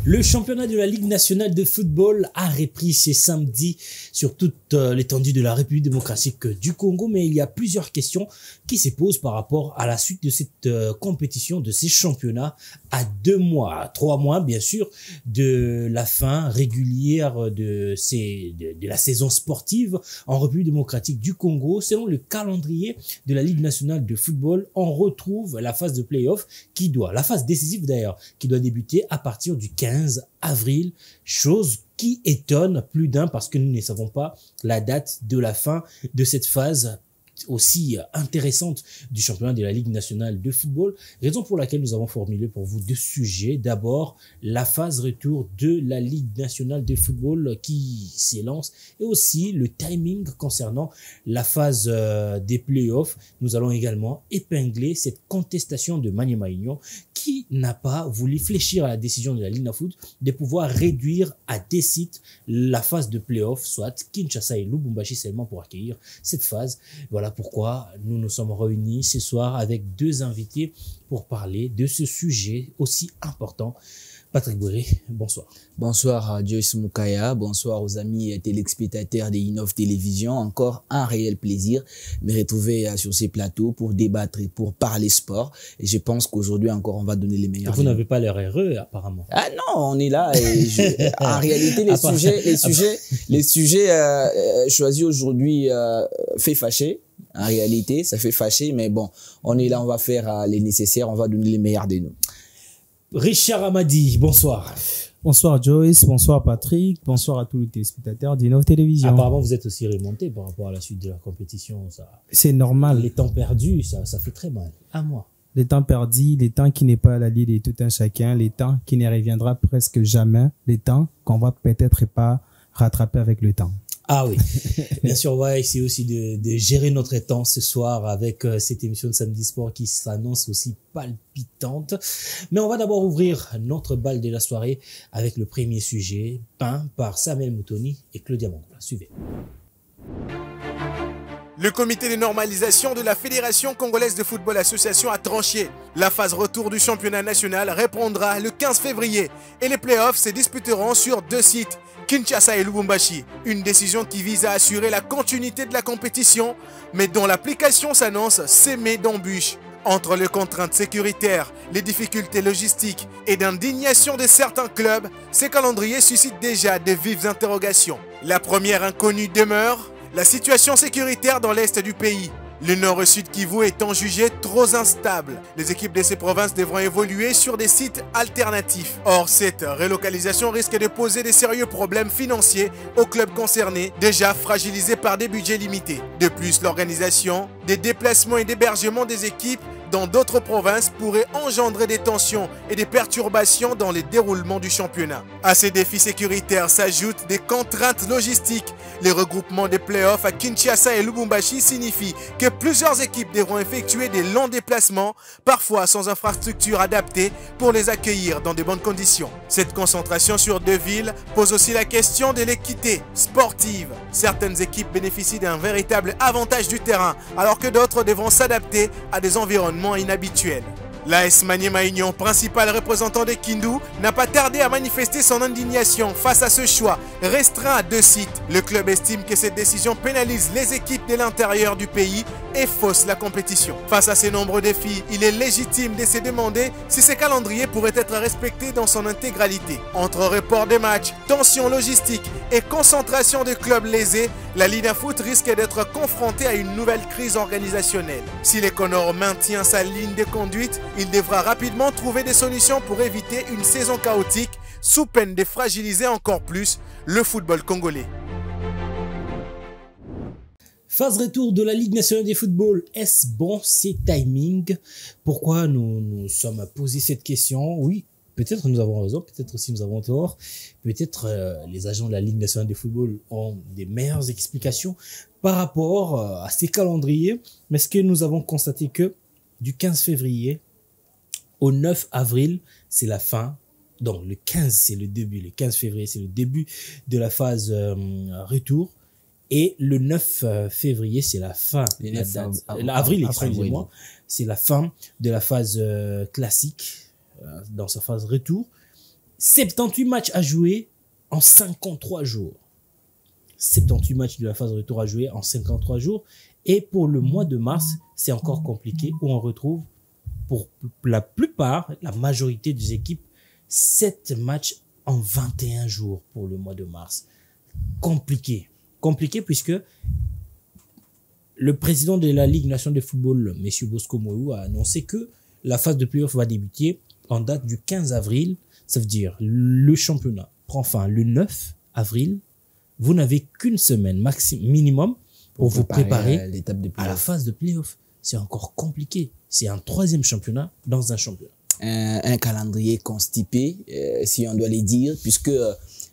Le championnat de la Ligue nationale de football a repris ce samedi sur toute l'étendue de la République démocratique du Congo, mais il y a plusieurs questions qui se posent par rapport à la suite de cette compétition, de ces championnats à 2 mois, 3 mois bien sûr, de la fin régulière de la saison sportive en République démocratique du Congo. Selon le calendrier de la Ligue nationale de football, on retrouve la phase de play-off la phase décisive d'ailleurs, qui doit débuter à partir du 15 avril, chose qui étonne plus d'un parce que nous ne savons pas la date de la fin de cette phase aussi intéressante du championnat de la Ligue nationale de football, raison pour laquelle nous avons formulé pour vous 2 sujets. D'abord, la phase retour de la Ligue nationale de football qui s'élance et aussi le timing concernant la phase des playoffs. Nous allons également épingler cette contestation de Maniema Union qui n'a pas voulu fléchir à la décision de la Ligue de foot de pouvoir réduire à des sites la phase de playoff, soit Kinshasa et Lubumbashi seulement pour accueillir cette phase. Voilà pourquoi nous nous sommes réunis ce soir avec 2 invités pour parler de ce sujet aussi important. Patrick Bourré, bonsoir. Bonsoir à Joyce Moukaya, bonsoir aux amis téléspectateurs de Innov Télévision. Encore un réel plaisir de me retrouver sur ces plateaux pour débattre et pour parler sport. Et je pense qu'aujourd'hui encore, on va donner les meilleurs. Vous n'avez pas l'air heureux apparemment. Ah non, on est là. Et en réalité, les sujets choisis aujourd'hui fait fâcher. En réalité, ça fait fâcher, mais bon, on est là, on va faire les nécessaires, on va donner les meilleurs de nous. Richard Amadi, bonsoir. Bonsoir Joyce, bonsoir Patrick, bonsoir à tous les téléspectateurs d'Innov Télévision. Apparemment, vous êtes aussi remonté par rapport à la suite de la compétition. C'est normal. Les temps perdus, ça fait très mal. À moi. Les temps perdus, les temps qui n'est pas à la lie de tout un chacun, les temps qui ne reviendra presque jamais, les temps qu'on va peut-être pas rattraper avec le temps. Ah oui, bien sûr, on va essayer aussi de gérer notre temps ce soir avec cette émission de Samedi Sport qui s'annonce aussi palpitante. Mais on va d'abord ouvrir notre bal de la soirée avec le premier sujet, peint par Samuel Moutoni et Claudia Mangula. Suivez. Le comité de normalisation de la Fédération congolaise de football association a tranché. La phase retour du championnat national reprendra le 15 février et les playoffs se disputeront sur 2 sites, Kinshasa et Lubumbashi. Une décision qui vise à assurer la continuité de la compétition, mais dont l'application s'annonce sémée d'embûches. Entre les contraintes sécuritaires, les difficultés logistiques et d'indignation de certains clubs, ces calendriers suscitent déjà de vives interrogations. La première inconnue demeure la situation sécuritaire dans l'est du pays. Le nord et sud Kivu étant jugé trop instable, les équipes de ces provinces devront évoluer sur des sites alternatifs. Or, cette relocalisation risque de poser de sérieux problèmes financiers aux clubs concernés, déjà fragilisés par des budgets limités. De plus, l'organisation des déplacements et d'hébergement des équipes dans d'autres provinces pourrait engendrer des tensions et des perturbations dans les déroulements du championnat. À ces défis sécuritaires s'ajoutent des contraintes logistiques. Les regroupements des playoffs à Kinshasa et Lubumbashi signifient que plusieurs équipes devront effectuer des longs déplacements, parfois sans infrastructure adaptée pour les accueillir dans de bonnes conditions. Cette concentration sur 2 villes pose aussi la question de l'équité sportive. Certaines équipes bénéficient d'un véritable avantage du terrain, alors que d'autres devront s'adapter à des environnements inhabituels. L'AS Maniema Union, principal représentant de Kindu, n'a pas tardé à manifester son indignation face à ce choix restreint à 2 sites. Le club estime que cette décision pénalise les équipes de l'intérieur du pays et fausse la compétition. Face à ces nombreux défis, il est légitime de se demander si ce calendrier pourrait être respecté dans son intégralité. Entre report des matchs, tensions logistiques et concentration des clubs lésés, la Ligue de foot risque d'être confrontée à une nouvelle crise organisationnelle. Si l'Econor maintient sa ligne de conduite, il devra rapidement trouver des solutions pour éviter une saison chaotique, sous peine de fragiliser encore plus le football congolais. Phase retour de la Ligue nationale de football, est-ce bon, c'est timing? Pourquoi nous sommes posé cette question? Oui, peut-être nous avons raison, peut-être aussi nous avons tort. Peut-être les agents de la Ligue nationale de football ont des meilleures explications par rapport à ces calendriers. Mais ce que nous avons constaté que du 15 février au 9 avril, c'est la fin. Donc le 15, c'est le début. Le 15 février, c'est le début de la phase retour. Et le 9 février, c'est la fin. Avril, excusez-moi. C'est la fin de la phase classique dans sa phase retour. 78 matchs à jouer en 53 jours. 78 matchs de la phase retour à jouer en 53 jours. Et pour le mois de mars, c'est encore compliqué, où on retrouve, pour la plupart, la majorité des équipes, 7 matchs en 21 jours pour le mois de mars. Compliqué. Compliqué puisque le président de la Ligue nationale de football, M. Bosco Moyou, a annoncé que la phase de play-off va débuter en date du 15 avril. Ça veut dire le championnat prend fin le 9 avril. Vous n'avez qu'une semaine minimum pour vous préparer à la phase de play-off. C'est encore compliqué. C'est un 3e championnat dans un championnat. Un calendrier constipé, si on doit les dire, puisque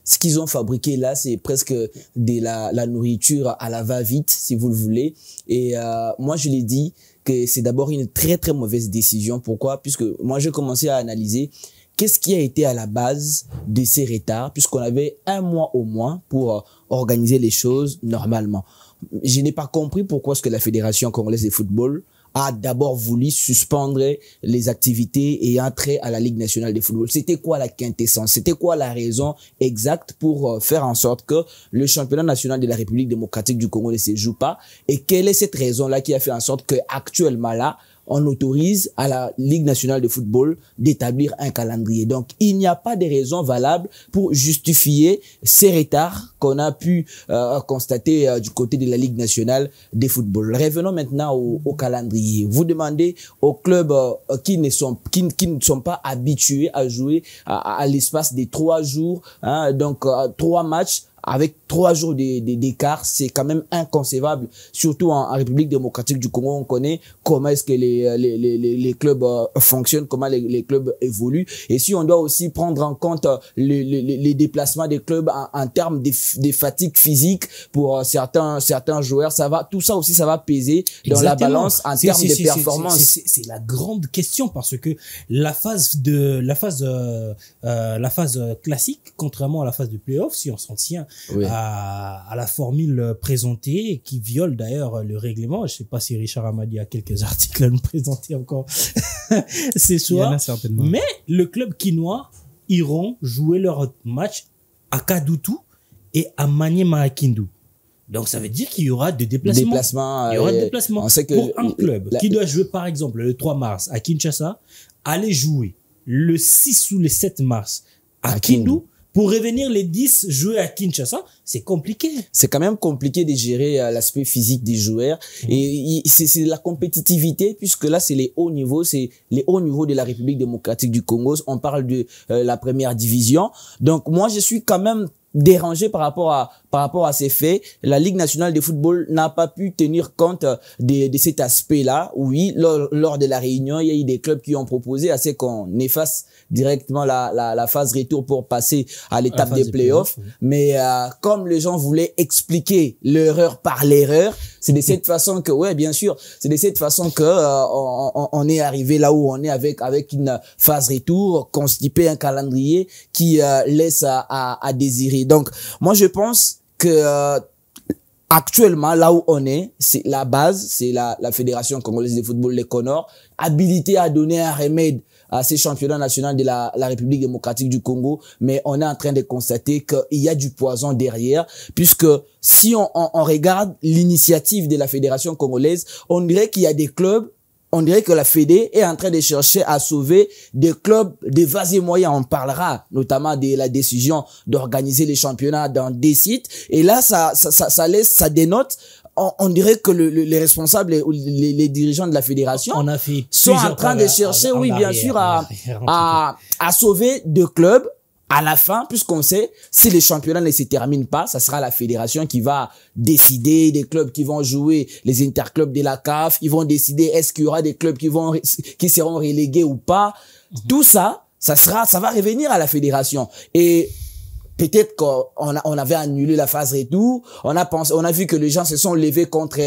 ce qu'ils ont fabriqué là, c'est presque de la nourriture à la va-vite, si vous le voulez. Et moi, je l'ai dit que c'est d'abord une très très mauvaise décision. Pourquoi? Puisque moi, j'ai commencé à analyser qu'est-ce qui a été à la base de ces retards, puisqu'on avait un mois au moins pour organiser les choses normalement. Je n'ai pas compris pourquoi est-ce que la Fédération congolaise de football a d'abord voulu suspendre les activités ayant trait à la Ligue nationale de football. C'était quoi la quintessence? C'était quoi la raison exacte pour faire en sorte que le championnat national de la République démocratique du Congo ne se joue pas? Et quelle est cette raison-là qui a fait en sorte que actuellement là, on autorise à la Ligue nationale de football d'établir un calendrier. Donc, il n'y a pas de raison valable pour justifier ces retards qu'on a pu constater du côté de la Ligue nationale de football. Revenons maintenant au calendrier. Vous demandez aux clubs qui ne sont pas habitués à jouer à l'espace des 3 jours, hein, donc 3 matchs, avec 3 jours d'écart, c'est quand même inconcevable. Surtout en République démocratique du Congo, on connaît comment est-ce que les clubs fonctionnent, comment les clubs évoluent. Et si on doit aussi prendre en compte les déplacements des clubs en termes des fatigues physiques pour certains joueurs, tout ça aussi, ça va peser dans la balance en termes de performance. C'est la grande question, parce que la phase classique, contrairement à la phase de play-off, si on s'en tient à la formule présentée, qui viole d'ailleurs le règlement. Je sais pas si Richard Amadi a quelques articles à nous présenter encore ce soir. Mais le club quinois iront jouer leur match à Kadutu et à Maniema Kindu. Donc ça veut dire qu'il y aura des déplacements. Il y aura des déplacements. Pour un club qui doit jouer par exemple le 3 mars à Kinshasa, aller jouer le 6 ou le 7 mars à Kindu, pour revenir les 10 jouer à Kinshasa, c'est compliqué. C'est quand même compliqué de gérer l'aspect physique des joueurs. Et c'est la compétitivité, puisque là, c'est les hauts niveaux, c'est les hauts niveaux de la République démocratique du Congo. On parle de la première division. Donc, moi, je suis quand même dérangé par rapport à ces faits. La Ligue nationale de football n'a pas pu tenir compte de cet aspect-là. Oui, lors de la réunion, il y a eu des clubs qui ont proposé à ce qu'on efface directement la phase retour pour passer à l'étape des playoffs. Mais comme les gens voulaient expliquer l'erreur par l'erreur, c'est de cette façon que, ouais, bien sûr, c'est de cette façon que on est arrivé là où on est avec une phase retour, constipé, un calendrier qui laisse à désirer. Donc, moi, je pense que actuellement, là où on est, c'est la base, c'est la Fédération congolaise de football, les CONOR, habilité à donner un remède à ces championnats nationaux de la République démocratique du Congo, mais on est en train de constater qu'il y a du poison derrière, puisque si on regarde l'initiative de la Fédération congolaise, on dirait qu'il y a des clubs, on dirait que la Fédé est en train de chercher à sauver des clubs de vas et moyens. On parlera notamment de la décision d'organiser les championnats dans des sites. Et là, ça dénote. On dirait que les responsables, les dirigeants de la fédération sont en train de chercher, oui, bien sûr, à sauver deux clubs. À la fin, puisqu'on sait, si les championnats ne se terminent pas, ça sera la fédération qui va décider des clubs qui vont jouer les interclubs de la CAF. Ils vont décider est-ce qu'il y aura des clubs qui seront relégués ou pas. Tout ça, ça va revenir à la fédération. Et peut-être qu'on avait annulé la phase retour. On a vu que les gens se sont levés contre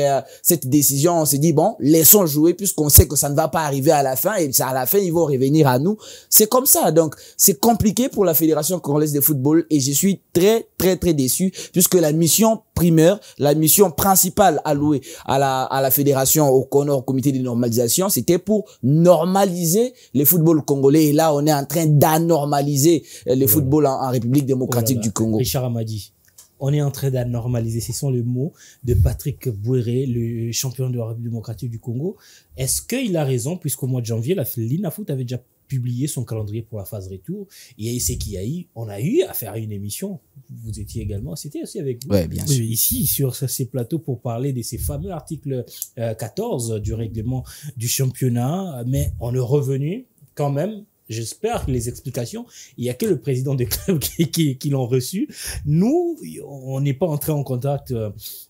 cette décision. On s'est dit, bon, laissons jouer puisqu'on sait que ça ne va pas arriver à la fin et à la fin, ils vont revenir à nous. C'est comme ça. Donc, c'est compliqué pour la Fédération congolaise de football et je suis très, très, très déçu puisque la mission primeur, la mission principale allouée à la fédération, au comité de normalisation, c'était pour normaliser le football congolais. Et là, on est en train d'anormaliser le football en République démocratique du Congo. Richard Amadi, on est en train d'anormaliser. Ce sont les mots de Patrick Bouéré, le champion de la République démocratique du Congo. Est-ce qu'il a raison, puisqu'au mois de janvier, l'INAFOOT avait déjà publié son calendrier pour la phase retour. Et c'est qu'il y a eu, on a eu à faire une émission. Vous étiez également, c'était aussi avec vous. Ouais, bien sûr. Ici, sur ces plateaux pour parler de ces fameux articles 14 du règlement du championnat. Mais on est revenu quand même. J'espère que les explications, il y a que le président des clubs qui l'ont reçu. Nous, on n'est pas entré en contact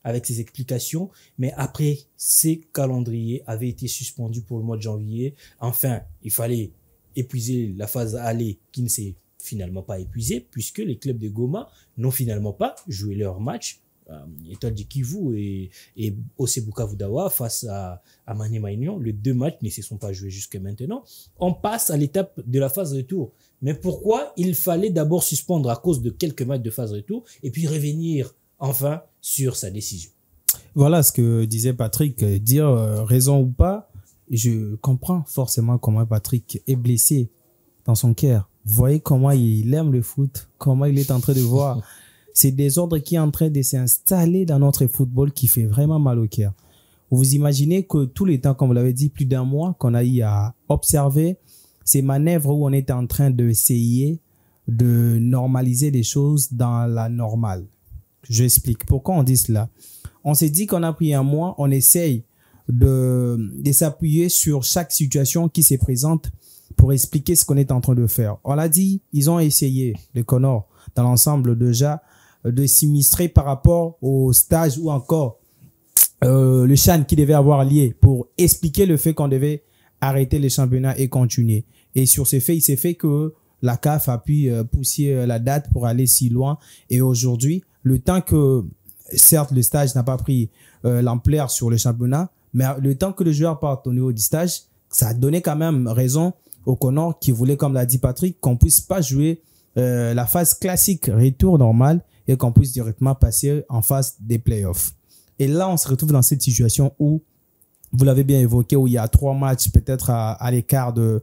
avec ces explications, mais après, ces calendriers avaient été suspendus pour le mois de janvier. Enfin, il fallait épuiser la phase aller qui ne s'est finalement pas épuisée puisque les clubs de Goma n'ont finalement pas joué leur match. Étoile du Kivu et OC Bukavu Dawa face à Maniema Union, les deux matchs ne se sont pas joués jusqu'à maintenant. On passe à l'étape de la phase retour. Mais pourquoi il fallait d'abord suspendre à cause de quelques matchs de phase retour et puis revenir enfin sur sa décision? Voilà ce que disait Patrick. Dire raison ou pas, je comprends forcément comment Patrick est blessé dans son cœur. Vous voyez comment il aime le foot, comment il est en train de voir ces désordres qui est en train de s'installer dans notre football qui fait vraiment mal au cœur. Vous imaginez que tout le temps, comme vous l'avez dit, plus d'un mois qu'on a eu à observer ces manœuvres où on est en train d'essayer de normaliser les choses dans la normale. Je explique. Pourquoi on dit cela? On s'est dit qu'on a pris un mois, on essaye de s'appuyer sur chaque situation qui se présente pour expliquer ce qu'on est en train de faire. On l'a dit, ils ont essayé, les Connors, dans l'ensemble déjà, de s'illustrer par rapport au stage ou encore le CHAN qui devait avoir lié pour expliquer le fait qu'on devait arrêter les championnats et continuer. Et sur ce fait, il s'est fait que la CAF a pu pousser la date pour aller si loin. Et aujourd'hui, le temps que, certes, le stage n'a pas pris l'ampleur sur le championnat, mais le temps que le joueur parte au niveau du stage, ça a donné quand même raison au Connor qui voulait, comme l'a dit Patrick, qu'on puisse pas jouer la phase classique retour normal et qu'on puisse directement passer en phase des playoffs. Et là, on se retrouve dans cette situation où, vous l'avez bien évoqué, où il y a 3 matchs peut-être à l'écart de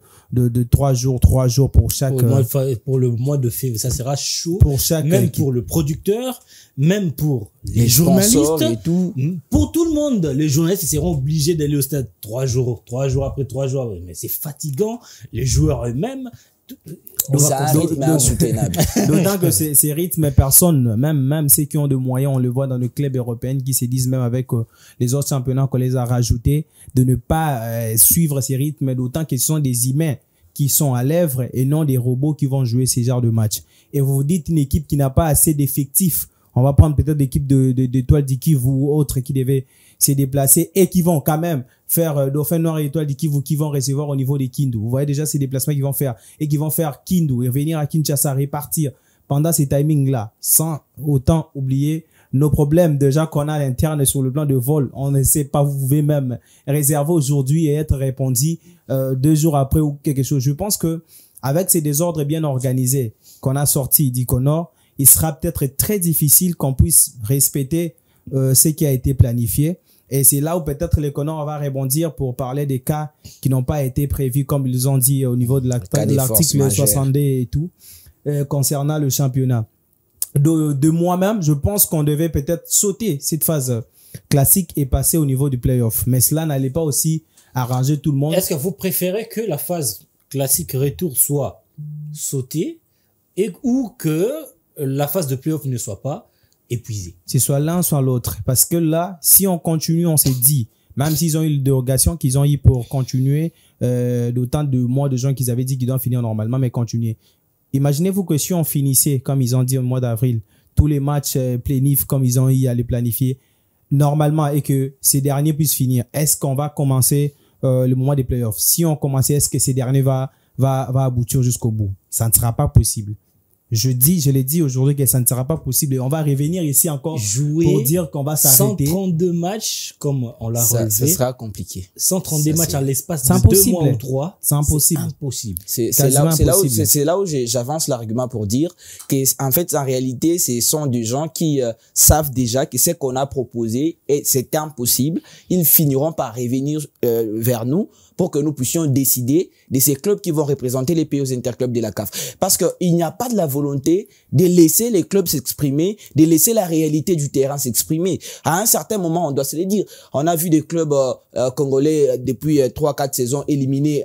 3 jours pour chaque... Pour le mois de février, ça sera chaud. Pour chaque même pour le producteur, même pour les journalistes. Et tout. Pour tout le monde, les journalistes ils seront obligés d'aller au stade 3 jours après 3 jours. Mais c'est fatigant. Les joueurs eux-mêmes... Insoutenable. D'autant que ces rythmes, personne, même ceux qui ont de moyens, on le voit dans le club européen qui se disent même avec les autres championnats qu'on les a rajoutés, de ne pas suivre ces rythmes, d'autant que ce sont des humains qui sont à l'œuvre et non des robots qui vont jouer ces genres de matchs. Et vous vous dites une équipe qui n'a pas assez d'effectifs, on va prendre peut-être l'équipe d'Étoile du Kivu ou autres qui devaient se déplacer et qui vont quand même faire Dauphin Noir et Étoile du Kivu qui vont recevoir au niveau des Kindu. Vous voyez déjà ces déplacements qu'ils vont faire et qui vont faire Kindu et venir à Kinshasa répartir pendant ces timings-là sans autant oublier nos problèmes déjà qu'on a à l'interne sur le plan de vol. On ne sait pas, vous pouvez même réserver aujourd'hui et être répondu 2 jours après ou quelque chose. Je pense que avec ces désordres bien organisés qu'on a sortis d'Iconor, il sera peut-être très difficile qu'on puisse respecter ce qui a été planifié. Et c'est là où peut-être les Connors va rebondir pour parler des cas qui n'ont pas été prévus, comme ils ont dit au niveau de l'article 62 et tout, concernant le championnat. De moi-même, je pense qu'on devait peut-être sauter cette phase classique et passer au niveau du playoff. Mais cela n'allait pas aussi arranger tout le monde. Est-ce que vous préférez que la phase classique retour soit sautée ou que la phase de playoff ne soit pas épuisé? C'est soit l'un, soit l'autre. Parce que là, si on continue, on s'est dit, même s'ils ont eu une dérogation qu'ils ont eu pour continuer, d'autant de mois de juin qu'ils avaient dit qu'ils doivent finir normalement, mais continuer. Imaginez-vous que si on finissait, comme ils ont dit au mois d'avril, tous les matchs plénifs comme ils ont eu à les planifier normalement et que ces derniers puissent finir, est-ce qu'on va commencer le moment des playoffs? Si on commençait, est-ce que ces derniers va aboutir jusqu'au bout? Ça ne sera pas possible. je l'ai dit aujourd'hui que ça ne sera pas possible. Et on va revenir ici encore pour dire qu'on va s'arrêter. 132 matchs, comme on l'a relevé. Ça sera compliqué. 132 matchs à l'espace de 2 mois ou 3. C'est impossible. C'est C'est là où j'avance l'argument pour dire que, en fait, en réalité, ce sont des gens qui savent déjà que ce qu'on a proposé et c'est impossible. Ils finiront par revenir vers nous pour que nous puissions décider de ces clubs qui vont représenter les pays aux interclubs de la CAF. Parce qu'il n'y a pas de la volonté de laisser les clubs s'exprimer, de laisser la réalité du terrain s'exprimer. À un certain moment, on doit se le dire. On a vu des clubs congolais depuis 3-4 saisons éliminés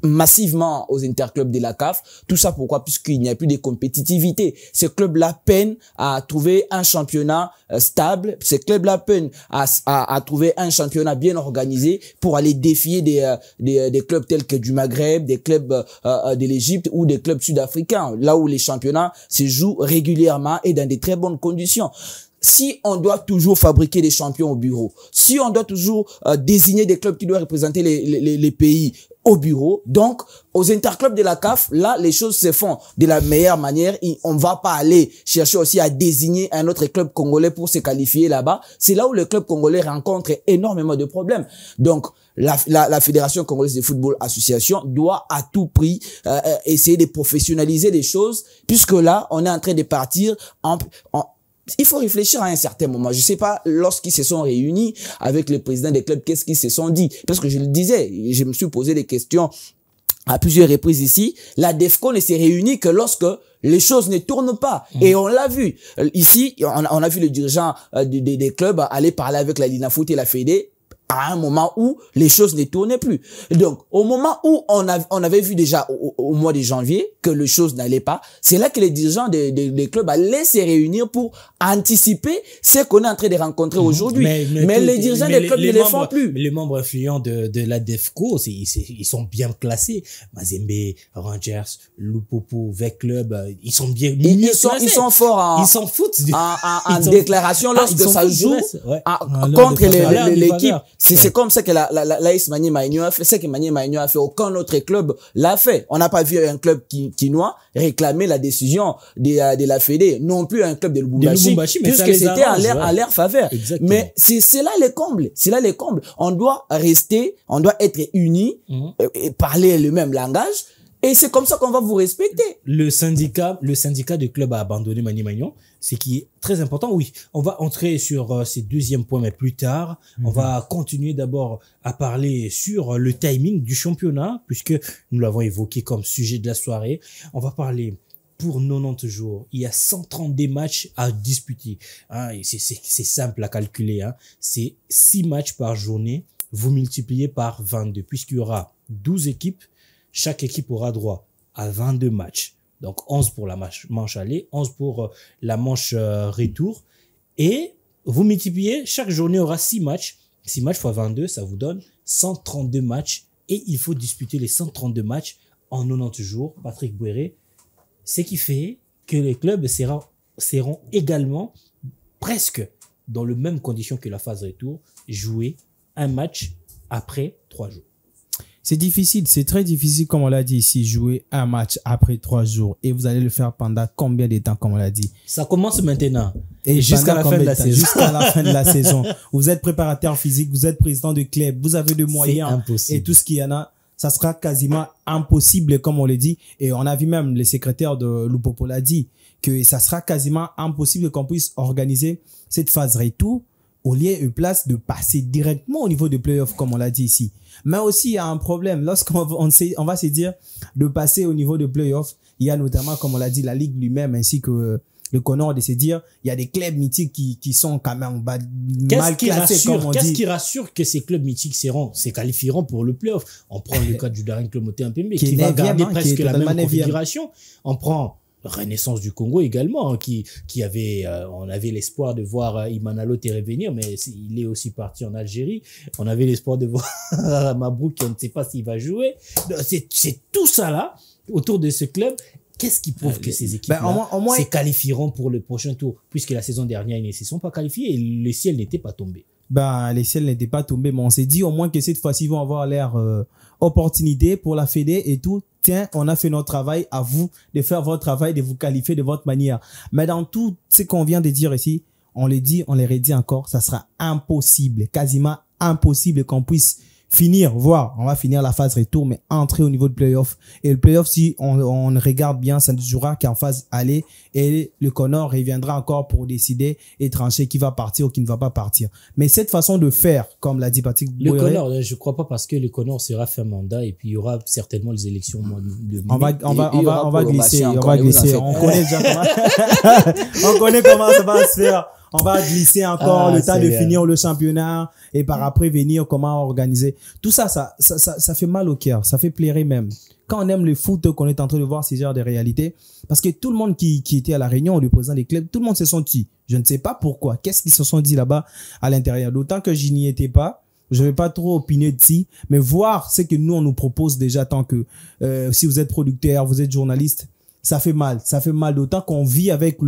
massivement aux interclubs de la CAF. Tout ça pourquoi? Puisqu'il n'y a plus de compétitivité. Ces clubs-là peinent à trouver un championnat stable. Ces clubs-là peinent à trouver un championnat bien organisé pour aller défier des clubs tels que du Maghreb, des clubs de l'Égypte ou des clubs sud-africains, là où les championnats se jouent régulièrement et dans de très bonnes conditions. Si on doit toujours fabriquer des champions au bureau, si on doit toujours désigner des clubs qui doivent représenter les pays au bureau, donc aux interclubs de la CAF, là les choses se font de la meilleure manière. On ne va pas aller chercher aussi à désigner un autre club congolais pour se qualifier là-bas. C'est là où le club congolais rencontre énormément de problèmes. Donc la Fédération congolaise de football association doit à tout prix essayer de professionnaliser les choses, puisque là on est en train de partir il faut réfléchir à un certain moment. Je sais pas, lorsqu'ils se sont réunis avec les présidents des clubs, qu'est-ce qu'ils se sont dit? Parce que je le disais, je me suis posé des questions à plusieurs reprises ici. La DEFCO ne s'est réunie que lorsque les choses ne tournent pas. Et on l'a vu. Ici, on a vu les dirigeants des clubs aller parler avec la Linafoot et la Fédé à un moment où les choses ne tournaient plus. Donc, au moment où on avait vu déjà au mois de janvier que les choses n'allaient pas, c'est là que les dirigeants des clubs allaient se réunir pour anticiper ce qu'on est en train de rencontrer aujourd'hui. Mais les dirigeants des clubs ne les font plus. Les membres influents de la DEFCO, ils sont bien classés. Mazembe, Rangers, Lupopo, Vec Club, ils sont bien ils sont forts ils s'en foutent en déclaration lorsque ça joue contre l'équipe. C'est comme ça que l'AS Maniema Maigno a fait. Ce que Maniema Maigno a fait, aucun autre club l'a fait. On n'a pas vu un club quinois réclamer la décision de la Fédé, non plus un club de Lubumbashi, puisque c'était à leur faveur. Exactement. Mais c'est là les combles. C'est là les combles. On doit être unis et parler le même langage. Et c'est comme ça qu'on va vous respecter. Le syndicat de club a abandonné Maniema Maigno, ce qui est très important. Oui, on va entrer sur ces deuxièmes points, mais plus tard. On va continuer d'abord à parler sur le timing du championnat, puisque nous l'avons évoqué comme sujet de la soirée. On va parler pour 90 jours. Il y a 132 matchs à disputer. Hein, c'est simple à calculer. Hein. C'est 6 matchs par journée. Vous multipliez par 22, puisqu'il y aura 12 équipes. Chaque équipe aura droit à 22 matchs. Donc 11 pour la manche aller, 11 pour la manche retour. Et vous multipliez, chaque journée aura 6 matchs. 6 matchs fois 22, ça vous donne 132 matchs. Et il faut disputer les 132 matchs en 90 jours. Patrick Bouéré, ce qui fait que les clubs seront également presque dans les mêmes conditions que la phase retour, jouer un match après 3 jours. C'est difficile, c'est très difficile, comme on l'a dit ici, jouer un match après 3 jours. Et vous allez le faire pendant combien de temps, comme on l'a dit? Ça commence maintenant. Et jusqu'à la fin de la saison. Jusqu'à la fin de la saison. Vous êtes préparateur physique, vous êtes président de club, vous avez des moyens. Et tout ce qu'il y en a, ça sera quasiment impossible, comme on l'a dit. Et on a vu même le secrétaire de Lupopo l'a dit, que ça sera quasiment impossible qu'on puisse organiser cette phase retour au lieu et place de passer directement au niveau de playoff, comme on l'a dit ici. Mais aussi, il y a un problème. Lorsqu'on va se dire de passer au niveau de playoff, il y a notamment, comme on l'a dit, la Ligue lui-même ainsi que le Connor de se dire, il y a des clubs mythiques qui sont quand même mal classés, comme on dit. Qu'est-ce qui rassure que ces clubs mythiques se qualifieront pour le playoff? On prend le cas du Daring Club Moté-Mpembe qui va garder presque la même configuration. On prend Renaissance du Congo également, hein, qui avait, on avait l'espoir de voir Imanalo revenir, mais il est aussi parti en Algérie. On avait l'espoir de voir Mabrouk, on ne sait pas s'il va jouer. C'est tout ça là, autour de ce club. Qu'est-ce qui prouve que ces équipes-là se qualifieront pour le prochain tour? Puisque la saison dernière, ils ne se sont pas qualifiés et le ciel n'était pas tombé. ben, les ciels n'étaient pas tombés. Mais on s'est dit au moins que cette fois-ci, ils vont avoir l'air opportunité pour la Fédé et tout. Tiens, on a fait notre travail, à vous de faire votre travail, de vous qualifier de votre manière. Mais dans tout ce qu'on vient de dire ici, on les dit, on les redit encore, ça sera impossible, quasiment impossible qu'on puisse finir, on va finir la phase retour, mais entrer au niveau de playoff. Et le playoff, si on regarde bien, ça ne jouera qu'en phase aller et le Connor reviendra encore pour décider et trancher qui va partir ou qui ne va pas partir. Mais cette façon de faire, comme l'a dit Patrick Boeré, le Connor, je crois pas parce que le Connor sera fait un mandat et puis il y aura certainement les élections de on va glisser. On connaît déjà comment, on connaît comment ça va se faire. On va glisser encore le temps de finir le championnat et par après venir comment organiser. Tout ça fait mal au cœur. Ça fait pleurer même. Quand on aime le foot, qu'on est en train de voir ces genres de réalités, parce que tout le monde qui était à la réunion, le président des clubs, tout le monde se sont dit. Je ne sais pas pourquoi. Qu'est-ce qu'ils se sont dit là-bas à l'intérieur? D'autant que je n'y étais pas. Je vais pas trop opiner dessus, mais voir ce que nous, on nous propose déjà tant que, si vous êtes producteur, vous êtes journaliste, ça fait mal. Ça fait mal. D'autant qu'on vit avec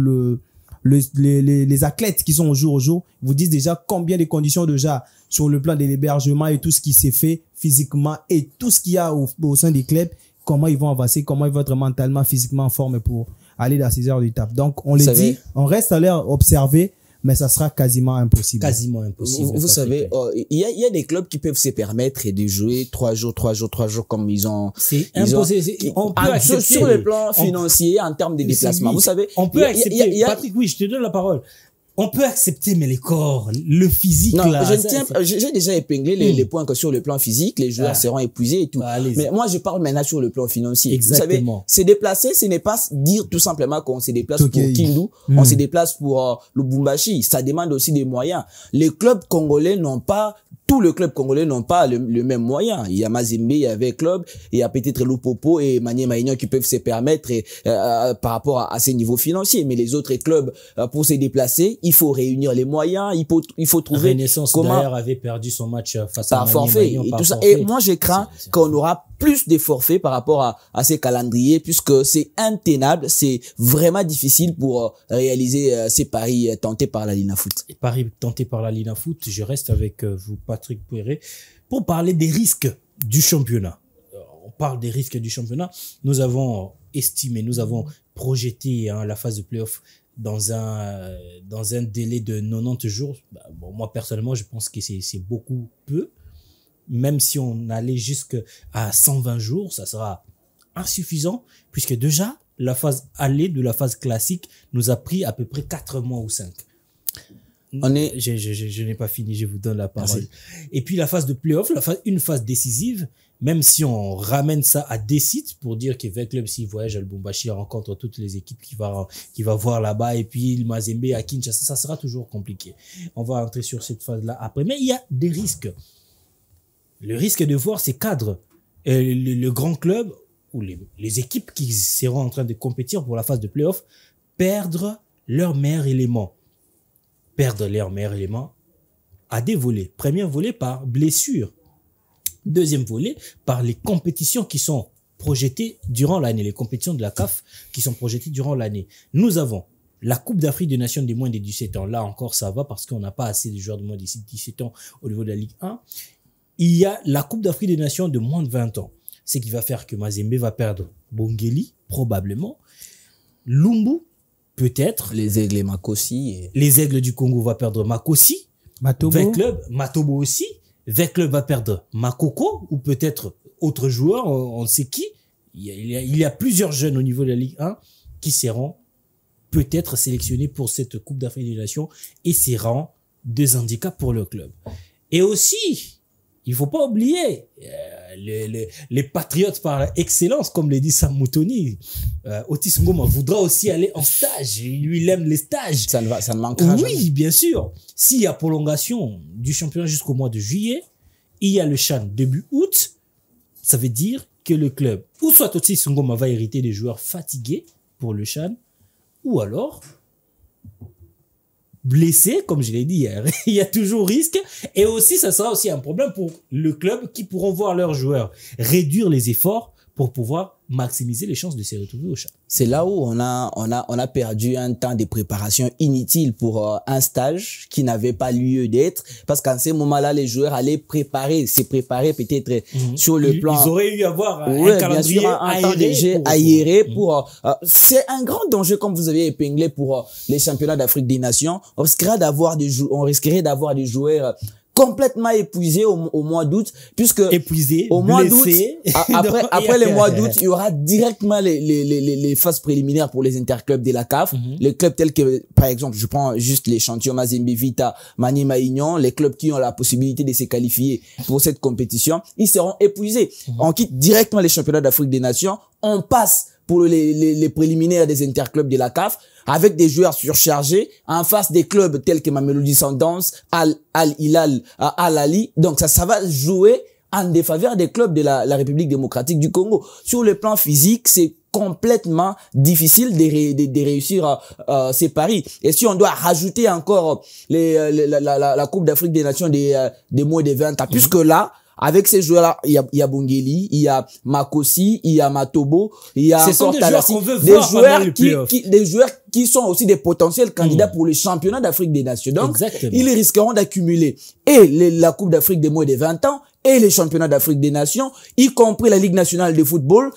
les athlètes qui sont au jour, vous disent déjà combien de conditions déjà sur le plan de l'hébergement et tout ce qui s'est fait physiquement et tout ce qu'il y a au sein des clubs, comment ils vont avancer, comment ils vont être mentalement, physiquement en forme pour aller dans ces heures d'étape. Donc, on les dit, on reste à l'air observer, mais ça sera quasiment impossible. Quasiment impossible. Vous savez, il y a des clubs qui peuvent se permettre de jouer 3 jours comme ils ont. C'est imposé. On peut accepter. Sur le plan financier, en termes de déplacement. Vous savez. On peut accepter. Patrick, oui, je te donne la parole. On peut accepter, mais les corps, le physique, non, là. J'ai déjà épinglé les points que sur le plan physique, les joueurs seront épuisés et tout. Mais moi, je parle maintenant sur le plan financier. Exactement. Vous savez, se déplacer, ce n'est pas dire tout simplement qu'on se déplace pour Kindu, on se déplace pour Lubumbashi. Ça demande aussi des moyens. Les clubs congolais n'ont pas, tous les clubs congolais n'ont pas le même moyen. Il y a Mazembe, il y avait Club, il y a peut-être Lupopo et Maniema Maignan qui peuvent se permettre par rapport à ces niveaux financiers. Mais les autres clubs, pour se déplacer, il faut réunir les moyens, il faut trouver Renaissance comment d'ailleurs avait perdu son match face à par forfait et tout ça. Et moi, je crains qu'on aura plus de forfaits par rapport à ces calendriers puisque c'est intenable, c'est vraiment difficile pour réaliser ces paris tentés par la Linafoot. Les paris tentés par la Linafoot, je reste avec vous, Patrick Boeré, pour parler des risques du championnat. On parle des risques du championnat. Nous avons estimé, nous avons projeté la phase de play-off dans un délai de 90 jours. Bon, moi, personnellement, je pense que c'est beaucoup peu. Même si on allait jusqu'à 120 jours, ça sera insuffisant puisque déjà, la phase aller de la phase classique nous a pris à peu près 4 mois ou 5. Je n'ai pas fini, je vous donne la parole. Merci. Et puis la phase de play-off, une phase décisive, même si on ramène ça à des sites pour dire que Club, s'il voyage à Lubumbashi, rencontre toutes les équipes qu'il va voir là-bas, et puis le Mazembe à Kinshasa, ça sera toujours compliqué. On va entrer sur cette phase-là après. Mais il y a des risques. Le risque de voir ces cadres, le grand club ou les équipes qui seront en train de compétir pour la phase de play-off, perdre leur meilleur élément. Perdre leur meilleur élément à des volets. Premier volet par blessure. Deuxième volet par les compétitions qui sont projetées durant l'année, les compétitions de la CAF qui sont projetées durant l'année. Nous avons la Coupe d'Afrique des Nations des moins de 17 ans. Là encore, ça va parce qu'on n'a pas assez de joueurs de moins de 17 ans au niveau de la Ligue 1. Il y a la Coupe d'Afrique des Nations de moins de 20 ans. Ce qui va faire que Mazembe va perdre Bongeli, probablement. Lumbu, peut-être. Les Aigles et Makosi. Les Aigles du Congo va perdre Makosi. Matobo aussi. Club va perdre Makoko, ou peut-être autre joueur, on sait qui. Il y a plusieurs jeunes au niveau de la Ligue 1 qui seront peut-être sélectionnés pour cette Coupe d'Afrique des Nations et seront des handicaps pour le club. Et aussi, il faut pas oublier les patriotes par excellence, comme le dit Sam Moutoni. Otis Ngoma voudra aussi aller en stage. Lui, il aime les stages. Ça ne manquera jamais. Oui, bien sûr. S'il y a prolongation du championnat jusqu'au mois de juillet, il y a le CHAN début août. Ça veut dire que le club, ou soit Otis Ngoma va hériter des joueurs fatigués pour le CHAN, ou alors blessé, comme je l'ai dit hier. Il y a toujours risque. Et aussi, ça sera aussi un problème pour le club qui pourront voir leurs joueurs réduire les efforts pour pouvoir maximiser les chances de se retrouver au CHAN. C'est là où on a perdu un temps de préparation inutile pour un stage qui n'avait pas lieu d'être, parce qu'en ces moments-là, les joueurs allaient se préparer peut-être sur le plan. Ils auraient eu à avoir un calendrier aéré pour c'est un grand danger, comme vous avez épinglé, pour les championnats d'Afrique des Nations. On risquerait d'avoir des joueurs complètement épuisés au mois d'août, puisque au mois d'août, après les mois d'août, il y aura directement les phases préliminaires pour les interclubs de la CAF. Les clubs tels que, par exemple, je prends juste l'échantillon Mazembe Vita, Maniema Union, les clubs qui ont la possibilité de se qualifier pour cette compétition, ils seront épuisés. On quitte directement les championnats d'Afrique des Nations, on passe pour les préliminaires des interclubs de la CAF, avec des joueurs surchargés, en face des clubs tels que Mamelodi Sundowns, Al-Hilal, Al-Ali. Donc ça va jouer en défaveur des clubs de la République démocratique du Congo. Sur le plan physique, c'est complètement difficile de réussir ces paris. Et si on doit rajouter encore la Coupe d'Afrique des Nations des moins de 20 ans, puisque là, avec ces joueurs-là, il y a Bongeli, il y a Makosi, il y a Matobo, il y a encore Talassi, des joueurs qui sont aussi des potentiels candidats pour le championnat d'Afrique des Nations. Donc, ils risqueront d'accumuler la Coupe d'Afrique des moins de 20 ans et les championnats d'Afrique des Nations, y compris la Ligue nationale de football.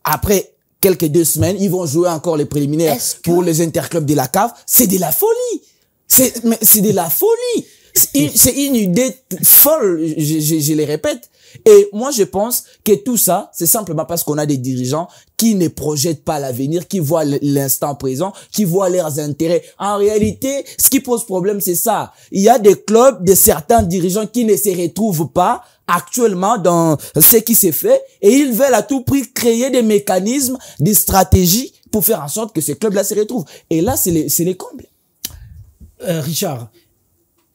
Après quelques 2 semaines, ils vont jouer encore les préliminaires pour les interclubs de la CAF. C'est de la folie. C'est de la folie. C'est une idée folle, je les répète. Et moi, je pense que tout ça, c'est simplement parce qu'on a des dirigeants qui ne projettent pas l'avenir, qui voient l'instant présent, qui voient leurs intérêts. En réalité, ce qui pose problème, c'est ça. Il y a des clubs, de certains dirigeants qui ne se retrouvent pas actuellement dans ce qui s'est fait, et ils veulent à tout prix créer des mécanismes, des stratégies pour faire en sorte que ces clubs-là se retrouvent. Et là, c'est les combles. Richard,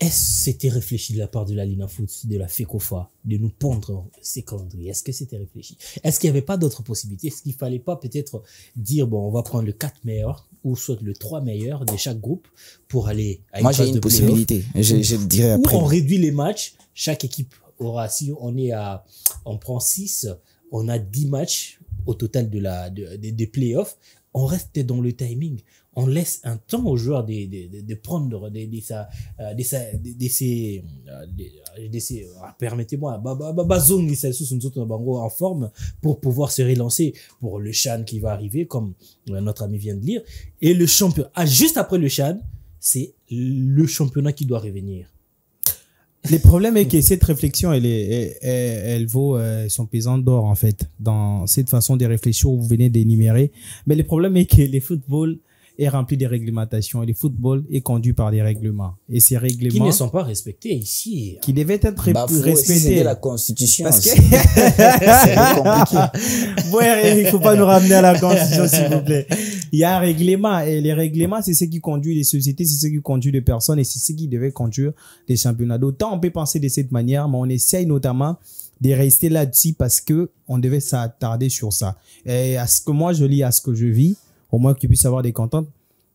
est-ce que c'était réfléchi de la part de la Lina Foot, de la FECOFA, de nous pondre ces calendriers? Est-ce que c'était réfléchi? Est-ce qu'il n'y avait pas d'autres possibilités? Est-ce qu'il fallait pas peut-être dire, bon, on va prendre le 4 meilleur, ou soit le 3 meilleur de chaque groupe pour aller à une phase de j'ai une possibilité. Je le dirai après. Ou on réduit les matchs. Chaque équipe aura, si on prend 6, on a 10 matchs au total des playoffs. On reste dans le timing. On laisse un temps aux joueurs de prendre permettez-moi, en forme pour pouvoir se relancer pour le CHAN qui va arriver, comme notre ami vient de dire. Et le champion, juste après le CHAN, c'est le championnat qui doit revenir. Le problème est que cette réflexion, elle vaut son pesant d'or, en fait, dans cette façon de réfléchir où vous venez d'énumérer. Mais le problème est que le football est rempli de réglementations et le football est conduit par des règlements. Et ces règlements... Qui ne sont pas respectés ici. Qui devaient être respectés. C'est la Constitution. Parce que... c'est compliqué. Ouais, il faut pas nous ramener à la Constitution, s'il vous plaît. Il y a un règlement et les règlements, c'est ce qui conduit les sociétés, c'est ce qui conduit les personnes et c'est ce qui devait conduire les championnats. D'autant on peut penser de cette manière, mais on essaye notamment de rester là-dessus parce que on devait s'attarder sur ça. Et à ce que moi je lis, à ce que je vis, au moins qu'il puisse avoir des contentes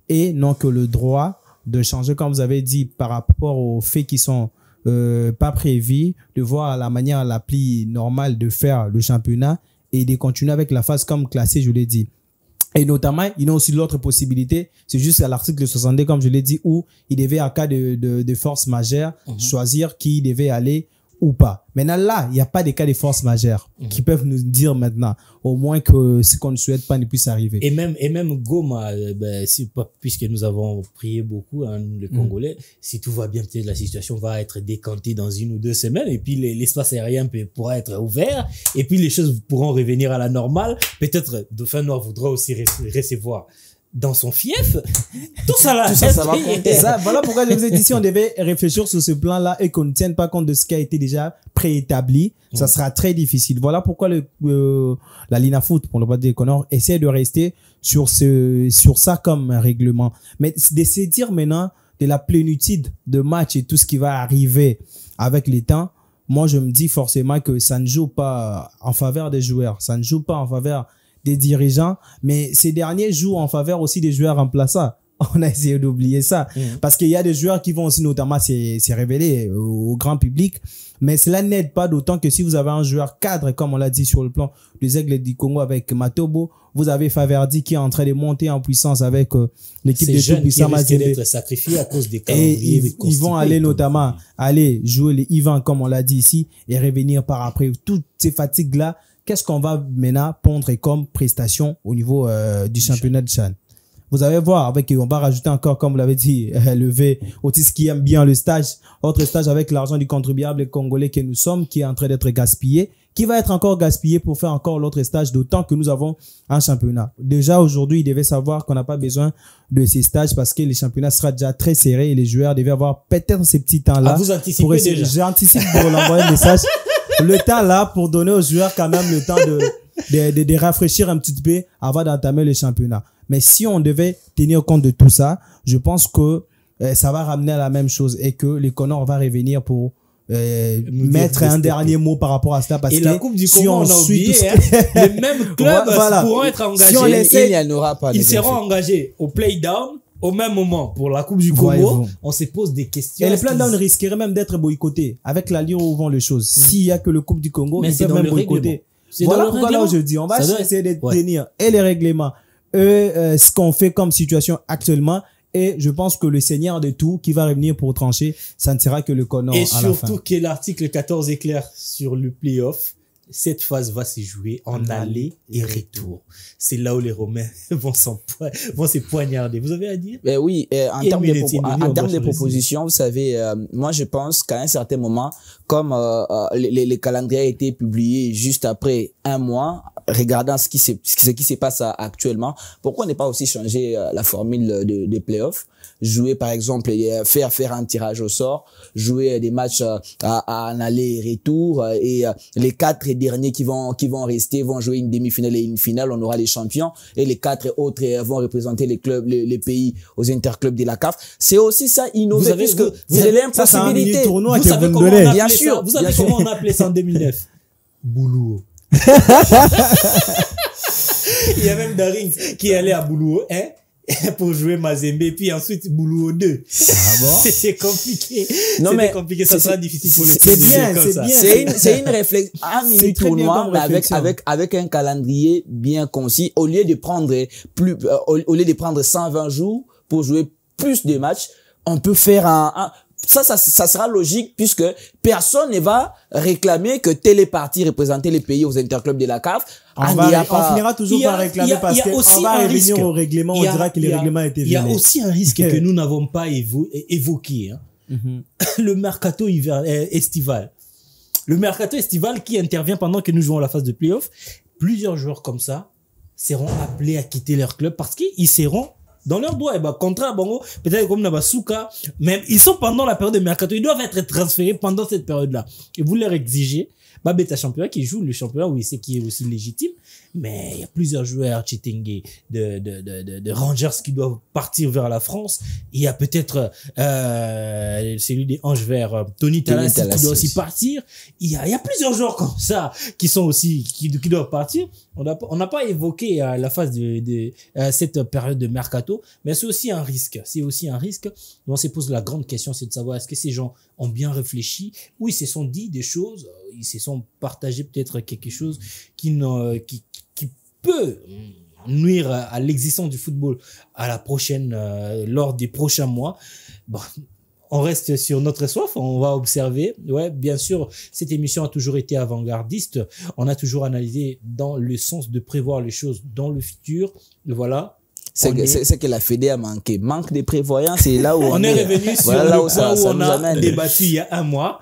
et non que le droit de changer, comme vous avez dit, par rapport aux faits qui sont pas prévus, de voir la manière la plus normale de faire le championnat et de continuer avec la phase comme classée, je l'ai dit. Et notamment, il y a aussi l'autre possibilité, c'est juste à l'article 62, comme je l'ai dit, où il devait, en cas de force majeure, choisir qui devait aller ou pas. Maintenant, là, il n'y a pas de cas de force majeure qui peuvent nous dire maintenant, au moins que ce qu'on ne souhaite pas ne puisse arriver. Et même Goma, puisque nous avons prié beaucoup, hein, nous, les Congolais, si tout va bien, peut-être la situation va être décantée dans 1 ou 2 semaines, et puis l'espace aérien pourra être ouvert, et puis les choses pourront revenir à la normale. Peut-être Dauphin Noir voudra aussi recevoir dans son fief. Tout ça là, ça va compter. Voilà pourquoi je vous ai dit, si on devait réfléchir sur ce plan-là et qu'on ne tienne pas compte de ce qui a été déjà préétabli, ça sera très difficile. Voilà pourquoi la Lina Foot, pour ne pas dire Connor, essaie de rester sur ça comme un règlement. Mais de se dire maintenant de la plénitude de match et tout ce qui va arriver avec les temps, moi je me dis forcément que ça ne joue pas en faveur des joueurs, ça ne joue pas en faveur des dirigeants, mais ces derniers jouent en faveur aussi des joueurs remplaçants. on a essayé d'oublier ça. Parce qu'il y a des joueurs qui vont aussi notamment se révéler au grand public. Mais cela n'aide pas, d'autant que si vous avez un joueur cadre, comme on l'a dit sur le plan des Aigles du Congo avec Matobo, vous avez Faverdi qui est en train de monter en puissance avec l'équipe de Tout-Puissant Mazembe. D'être sacrifié à cause des calendriers. Et ils vont aller notamment aller jouer les Ivan, comme on l'a dit ici, et revenir par après. Toutes ces fatigues-là, qu'est-ce qu'on va maintenant pondre comme prestation au niveau du championnat de Chan? Vous allez voir, on va rajouter encore, comme vous l'avez dit, le V, Otis qui aime bien le stage, autre stage avec l'argent du contribuable congolais que nous sommes, qui est en train d'être gaspillé, qui va être encore gaspillé pour faire encore l'autre stage, d'autant que nous avons un championnat. Déjà, aujourd'hui, il devait savoir qu'on n'a pas besoin de ces stages parce que le championnat sera déjà très serré et les joueurs devaient avoir peut-être ces petits temps-là. Vous anticipez déjà. J'anticipe pour l'envoyer un message. Le temps là pour donner aux joueurs quand même le temps de rafraîchir un petit peu avant d'entamer le championnat. Mais si on devait tenir compte de tout ça, je pense que ça va ramener à la même chose et que les Connors va revenir pour mettre un dernier mot par rapport à cela. Parce et que la Coupe du si Congo, on a suit oublié, les mêmes clubs pourront être engagés. Si on il n'y en aura pas. Ils seront engagés au play-down au même moment pour la Coupe du Congo. On se pose des questions. Et les play-down risqueraient même d'être boycottés avec l'allure où vont les choses. S'il y a que le Coupe du Congo, ils peuvent même boycotter. Voilà pourquoi là je dis, on va essayer de tenir et les règlements, ce qu'on fait comme situation actuellement. Et je pense que le seigneur de tout qui va revenir pour trancher, ça ne sera que le Connor à la fin. Et surtout que l'article 14 est clair sur le play-off. Cette phase va se jouer en aller et retour. C'est là où les Romains vont se poignarder. Vous avez à dire? Ben oui, en termes de propositions, vous savez, moi je pense qu'à un certain moment, comme les calendriers ont été publiés juste après un mois, regardant ce qui se passe actuellement, pourquoi ne pas aussi changer la formule de playoff? Jouer par exemple, faire un tirage au sort, jouer des matchs à un aller et retour, et les 4 derniers qui vont rester vont jouer une demi-finale et une finale, on aura les champions, et les 4 autres vont représenter les clubs, les pays aux interclubs de la CAF. C'est aussi ça innover, puisque c'est l'impossibilité. Vous savez comment on appelait ça? Vous savez comment on appelait ça en 2009? Boulouo. Il y a même Daring qui allait à Boulouo, pour jouer Mazembe, puis ensuite Boulouo 2. Ah bon? C'est compliqué. Non, mais compliqué, ça sera difficile pour les c'est une réflexion, un mini tournoi, mais avec un calendrier bien concis, au lieu de prendre 120 jours pour jouer plus de matchs, on peut faire ça sera logique puisque personne ne va réclamer que telle partie représenter les pays aux interclubs de la CAF. On finira toujours par réclamer parce qu'on va revenir au règlement, on dira que les règlements étaient violés. Il y a aussi un risque que nous n'avons pas évoqué. Le mercato estival. Le mercato estival qui intervient pendant que nous jouons la phase de play-off. Plusieurs joueurs comme ça seront appelés à quitter leur club parce qu'ils seront dans leur droit, contrat, peut-être comme Nabasuka, même, ils sont pendant la période de mercato, ils doivent être transférés pendant cette période-là. Et vous leur exigez, Beta Championnat qui joue le championnat, oui, c'est qui est aussi légitime, mais il y a plusieurs joueurs, Chitingue, de Rangers qui doivent partir vers la France. Il y a peut-être, celui des Anges Verts, Tony Talassi qui doit aussi partir. Il y a plusieurs joueurs comme ça qui sont aussi, qui doivent partir. On n'a pas évoqué la phase de cette période de mercato, mais c'est aussi un risque. C'est aussi un risque. On se pose la grande question, c'est de savoir est-ce que ces gens ont bien réfléchi ou ils se sont dit des choses, ils se sont partagés peut-être quelque chose qui peut nuire à l'existence du football à la prochaine, lors des prochains mois. Bon, on reste sur notre soif, on va observer. Ouais, bien sûr, cette émission a toujours été avant-gardiste. On a toujours analysé dans le sens de prévoir les choses dans le futur. Voilà. C'est que la Fédé a manqué. Manque de prévoyance, c'est là où on est revenu sur le point où on a débattu il y a un mois.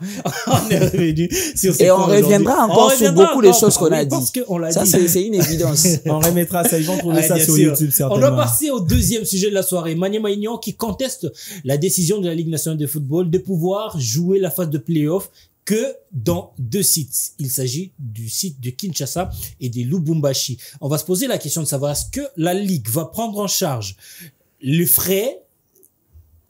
On est revenu sur ce point. Et on reviendra encore sur beaucoup de choses qu'on a dit. Parce qu'on l'a dit. Ça, c'est une évidence. On remettra ça. Ils vont trouver ça sur YouTube, certainement. On doit passer au deuxième sujet de la soirée. Maniema Union qui conteste la décision de la Ligue nationale de football de pouvoir jouer la phase de play-off que dans 2 sites. Il s'agit du site de Kinshasa et de Lubumbashi. On va se poser la question de savoir est-ce que la Ligue va prendre en charge les frais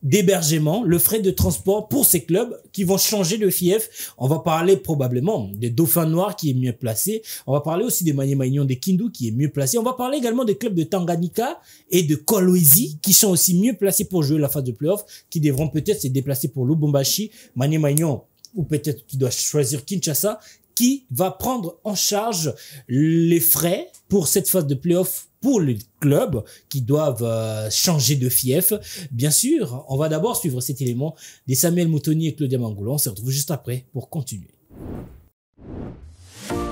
d'hébergement, le frais de transport pour ces clubs qui vont changer de fief. On va parler probablement des Dauphins Noirs qui est mieux placé. On va parler aussi des Maniema Union, des Kindu qui est mieux placé. On va parler également des clubs de Tanganyika et de Kolwezi qui sont aussi mieux placés pour jouer la phase de playoff, qui devront peut-être se déplacer pour Lubumbashi, Maniema Union, ou peut-être qui doit choisir Kinshasa, qui va prendre en charge les frais pour cette phase de playoff pour les clubs qui doivent changer de fief. Bien sûr, on va d'abord suivre cet élément des Samuel Moutoni et Claudia Mangoula. On se retrouve juste après pour continuer.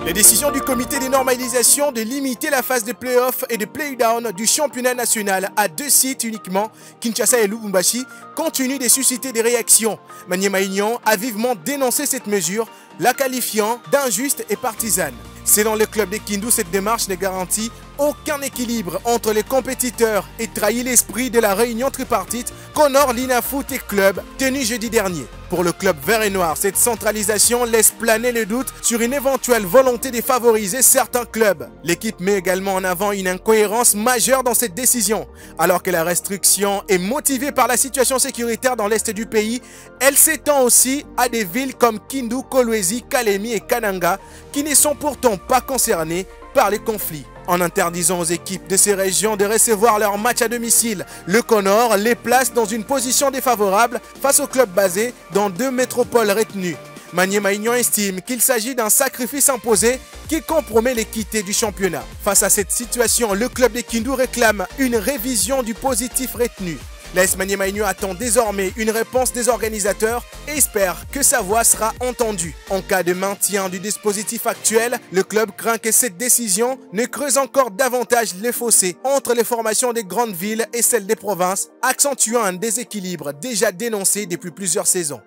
Les décisions du comité de normalisation de limiter la phase de play-off et de play-down du championnat national à 2 sites uniquement, Kinshasa et Lubumbashi, continuent de susciter des réactions. Maniema Union a vivement dénoncé cette mesure, la qualifiant d'injuste et partisane. Selon le club des Kindu, cette démarche ne garantit aucun équilibre entre les compétiteurs et trahit l'esprit de la réunion tripartite qu'honore l'Inafoot et Club tenue jeudi dernier. Pour le club vert et noir, cette centralisation laisse planer le doute sur une éventuelle volonté de favoriser certains clubs. L'équipe met également en avant une incohérence majeure dans cette décision. Alors que la restriction est motivée par la situation sécuritaire dans l'est du pays, elle s'étend aussi à des villes comme Kindu, Kolwezi, Kalemi et Kananga qui ne sont pourtant pas concernées par les conflits. En interdisant aux équipes de ces régions de recevoir leurs matchs à domicile, le CONOR les place dans une position défavorable face aux clubs basés dans 2 métropoles retenues. Maniema Union estime qu'il s'agit d'un sacrifice imposé qui compromet l'équité du championnat. Face à cette situation, le club des Kindu réclame une révision du positif retenu. L'AS Maniema Union attend désormais une réponse des organisateurs et espère que sa voix sera entendue. En cas de maintien du dispositif actuel, le club craint que cette décision ne creuse encore davantage les fossés entre les formations des grandes villes et celles des provinces, accentuant un déséquilibre déjà dénoncé depuis plusieurs saisons.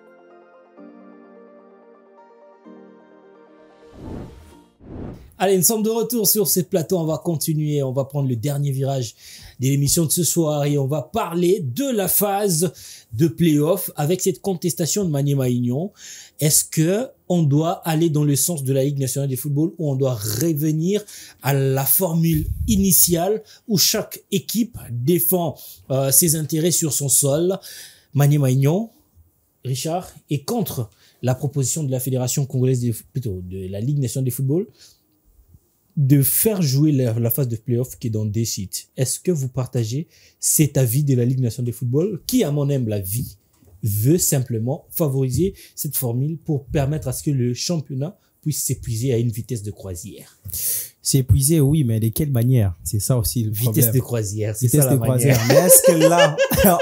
Allez, nous sommes de retour sur ce plateau. On va continuer. On va prendre le dernier virage de l'émission de ce soir et on va parler de la phase de play-off avec cette contestation de Maniema Union. Est-ce que on doit aller dans le sens de la Ligue nationale de football ou on doit revenir à la formule initiale où chaque équipe défend ses intérêts sur son sol? Maniema Union, Richard, est contre la proposition de la Fédération congolaise de la Ligue nationale de football de faire jouer la phase de play-off qui est dans 2 sites. Est-ce que vous partagez cet avis de la Ligue nationale de football qui, à mon humble avis, veut simplement favoriser cette formule pour permettre à ce que le championnat puisse s'épuiser à une vitesse de croisière? S'épuiser, oui, mais de quelle manière? C'est ça aussi le problème. Vitesse de croisière, c'est vitesse ça la de croisière. manière. Mais est-ce que là,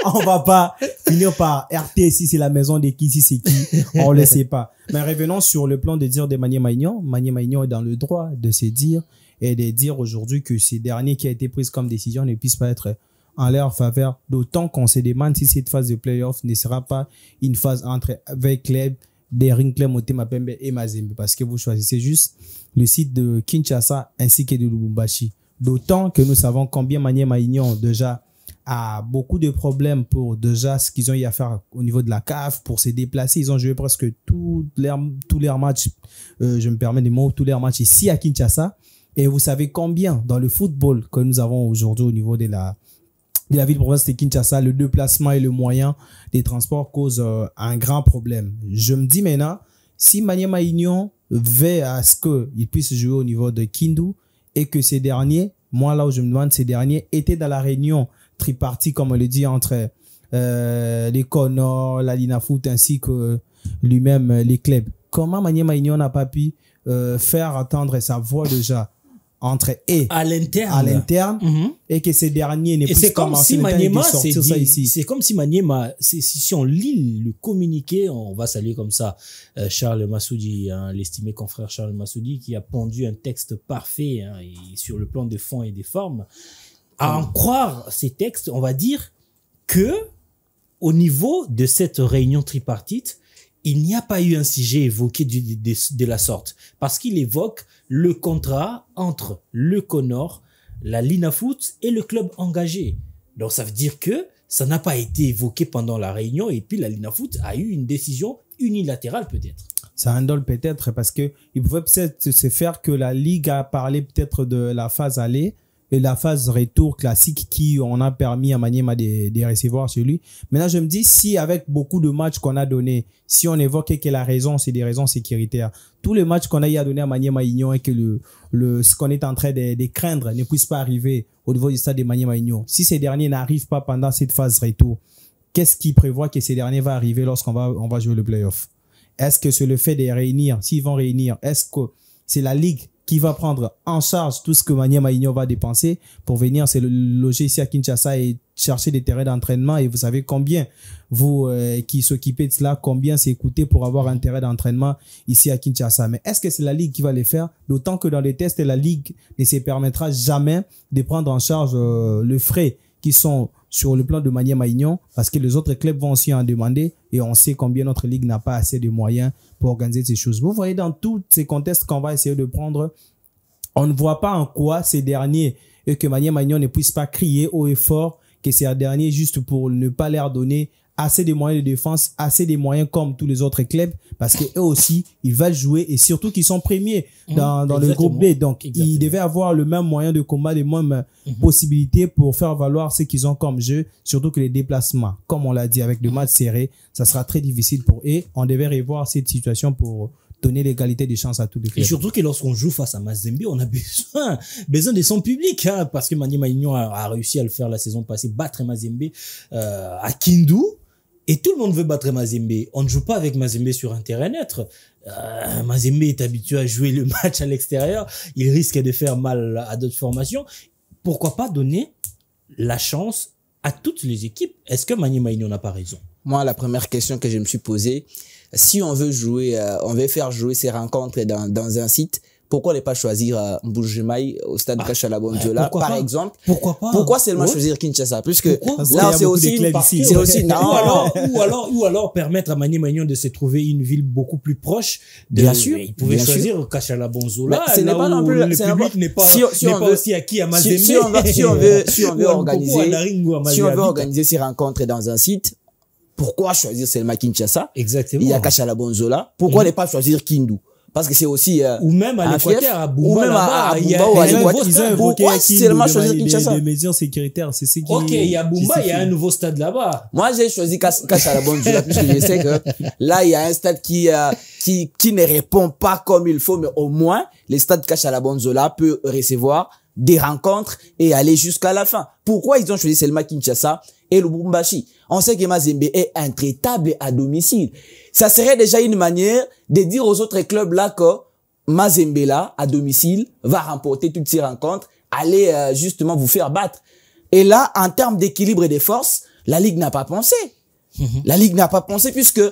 on va pas finir par RT si c'est la maison de qui, si c'est qui? On le sait pas. Mais revenons sur le plan de dire de Maniema Union. Maniema Union est dans le droit de se dire et de dire aujourd'hui que ces derniers qui a été prise comme décision ne puissent pas être en leur faveur. D'autant qu'on se demande si cette phase de playoff ne sera pas une phase entre avec club d'Erinclem, Motema Pembe et Mazembe, parce que vous choisissez juste le site de Kinshasa ainsi que de Lubumbashi. D'autant que nous savons combien Maniema Union déjà a beaucoup de problèmes pour déjà ce qu'ils ont eu à faire au niveau de la CAF pour se déplacer. Ils ont joué presque tous leurs matchs, je me permets des mots, tous leurs matchs ici à Kinshasa. Et vous savez combien dans le football que nous avons aujourd'hui au niveau de la ville-province de Kinshasa, le déplacement et le moyen des transports causent un grand problème. Je me dis maintenant, si Maniema Union veut à ce qu'ils puissent jouer au niveau de Kindu et que ces derniers, moi là où je me demande, ces derniers étaient dans la réunion tripartite, comme on le dit, entre les CONOR, la Linafoot ainsi que lui-même les clubs. Comment Maniema Union n'a pas pu faire entendre sa voix déjà entre à l'interne et que ces derniers ne puissent pas si Maniema c'est comme si Maniema si on lit le communiqué, on va saluer comme ça Charles Massoudi, l'estimé confrère Charles Massoudi, qui a pondu un texte parfait et sur le plan de fond et des formes. À en croire ces textes, on va dire que au niveau de cette réunion tripartite, il n'y a pas eu un sujet évoqué de la sorte, parce qu'il évoque le contrat entre le CONOR, la Linafoot et le club engagé. Donc ça veut dire que ça n'a pas été évoqué pendant la réunion et puis la Linafoot a eu une décision unilatérale peut-être. Ça indole peut-être parce que il pouvait peut-être se faire que la Ligue a parlé peut-être de la phase aller et la phase retour classique qui on a permis à Maniema de recevoir chez lui. Maintenant, je me dis, si avec beaucoup de matchs qu'on a donnés, si on évoque que la raison, c'est des raisons sécuritaires, tous les matchs qu'on a eu à donner à Maniema Union et que ce qu'on est en train de craindre ne puisse pas arriver au niveau du stade de Maniema Union, si ces derniers n'arrivent pas pendant cette phase retour, qu'est-ce qui prévoit que ces derniers vont arriver lorsqu'on va jouer le playoff? Est-ce que c'est le fait de réunir, s'ils vont réunir, est-ce que c'est la Ligue qui va prendre en charge tout ce que Maniema Union va dépenser pour venir se loger ici à Kinshasa et chercher des terrains d'entraînement? Et vous savez combien, vous qui s'occupez de cela, combien c'est coûté pour avoir un terrain d'entraînement ici à Kinshasa. Mais est-ce que c'est la Ligue qui va les faire? D'autant que dans les tests, la Ligue ne se permettra jamais de prendre en charge le frais qui sont sur le plan de Maniema Union, parce que les autres clubs vont aussi en demander et on sait combien notre ligue n'a pas assez de moyens pour organiser ces choses. Vous voyez, dans tous ces contextes qu'on va essayer de prendre, on ne voit pas en quoi ces derniers et que Maniema Union ne puisse pas crier haut et fort que ces derniers, juste pour ne pas leur donner assez de moyens de défense, assez de moyens comme tous les autres clubs, parce que eux aussi, ils veulent jouer et surtout qu'ils sont premiers dans le groupe B. Donc, ils devaient avoir le même moyen de combat, les mêmes possibilités pour faire valoir ce qu'ils ont comme jeu, surtout que les déplacements, comme on l'a dit, avec des matchs serrés, ça sera très difficile pour eux. On devait revoir cette situation pour donner l'égalité des chances à tous les clubs. Et surtout que lorsqu'on joue face à Mazembe, on a besoin de son public, hein, parce que Maniema Union a réussi à le faire la saison passée, battre Mazembe à Kindu. Et tout le monde veut battre Mazembe. On ne joue pas avec Mazembe sur un terrain neutre. Mazembe est habitué à jouer le match à l'extérieur. Il risque de faire mal à d'autres formations. Pourquoi pas donner la chance à toutes les équipes? Est-ce que Maniema Union n'a pas raison? Moi, la première question que je me suis posée, si on veut jouer, on veut faire jouer ces rencontres dans un site, pourquoi ne pas choisir Mbuji-Mayi au stade Kashala-Bonzola, par exemple? Pourquoi pas? Pourquoi seulement choisir Kinshasa? Puisque là, c'est aussi une partie, c'est aussi, ou alors permettre à Maniema Union de se trouver une ville beaucoup plus proche. Bien sûr. Ils pouvaient choisir Kashala-Bonzola. Ce n'est pas non plus, le public n'est pas aussi acquis à Mazembe. Si on veut organiser ces rencontres dans un site, pourquoi choisir seulement Kinshasa? Exactement. Il y a Kashala-Bonzola. Pourquoi ne pas choisir Kindu? Parce que c'est aussi ou même à l'Équateur, à Bumba, ou même à Bumba ou à l'Équateur. Ils ont évoqué seulement choisir Kinshasa. Des mesures sécuritaires, c'est ce qui... Ok, il y a Bumba, il y a un nouveau stade là-bas. Moi, j'ai choisi Kashala-Bonzola puisque je sais que là, il y a un stade qui ne répond pas comme il faut, mais au moins, le stade Kashala-Bonzola peut recevoir des rencontres et aller jusqu'à la fin. Pourquoi ils ont choisi seulement Kinshasa et Lubumbashi? On sait que Mazembe est intraitable à domicile. Ça serait déjà une manière de dire aux autres clubs là que Mazembe là, à domicile, va remporter toutes ces rencontres, aller justement vous faire battre. Et là, en termes d'équilibre et de force, la Ligue n'a pas pensé. La Ligue n'a pas pensé puisque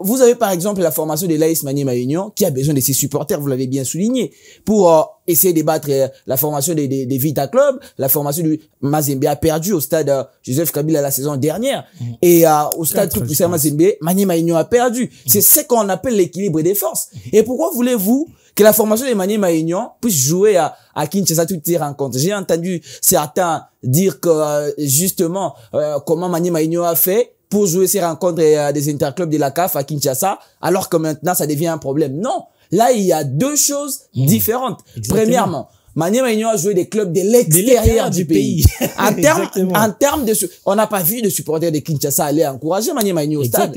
vous avez par exemple la formation de l'AS Maniema Union qui a besoin de ses supporters, vous l'avez bien souligné, pour essayer de battre la formation des Vita Club. La formation du Mazembe a perdu au stade Joseph Kabila la saison dernière. Et au stade Tripoussin Mazembe, Maniema Union a perdu. C'est ce qu'on appelle l'équilibre des forces. Et pourquoi voulez-vous que la formation de Maniema Union puisse jouer à Kinshasa toutes ces rencontres? J'ai entendu certains dire que justement comment Maniema Union a fait pour jouer ces rencontres des interclubs de la CAF à Kinshasa, alors que maintenant ça devient un problème. Non, là il y a deux choses différentes. Exactement. Premièrement, Maniema Union a joué des clubs de l'extérieur du pays. En termes de, on n'a pas vu de supporters de Kinshasa aller encourager Maniema Union au stade.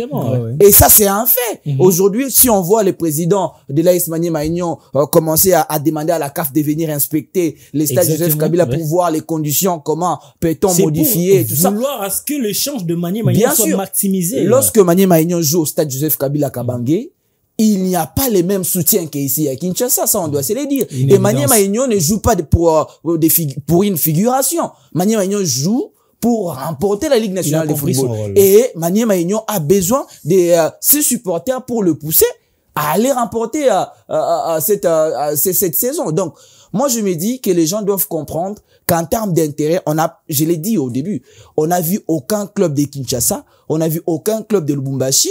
Et ça, c'est un fait. Aujourd'hui, si on voit le président de l'AS Maniema Union commencer à demander à la CAF de venir inspecter les stades Joseph Kabila pour voir les conditions, comment peut-on modifier, tout ça. Vouloir à ce que l'échange de Maniema Union soit maximisé. Lorsque Maniema Union joue au stade Joseph Kabila Kabangé, il n'y a pas les mêmes soutiens qu'ici à Kinshasa, ça on doit se le dire. Et Maniema Union ne joue pas pour une figuration. Maniema Union joue pour remporter la Ligue nationale de football. Et Maniema Union a besoin de ses supporters pour le pousser à aller remporter cette saison. Donc, moi je me dis que les gens doivent comprendre qu'en termes d'intérêt, je l'ai dit au début, on n'a vu aucun club de Kinshasa, on n'a vu aucun club de Lubumbashi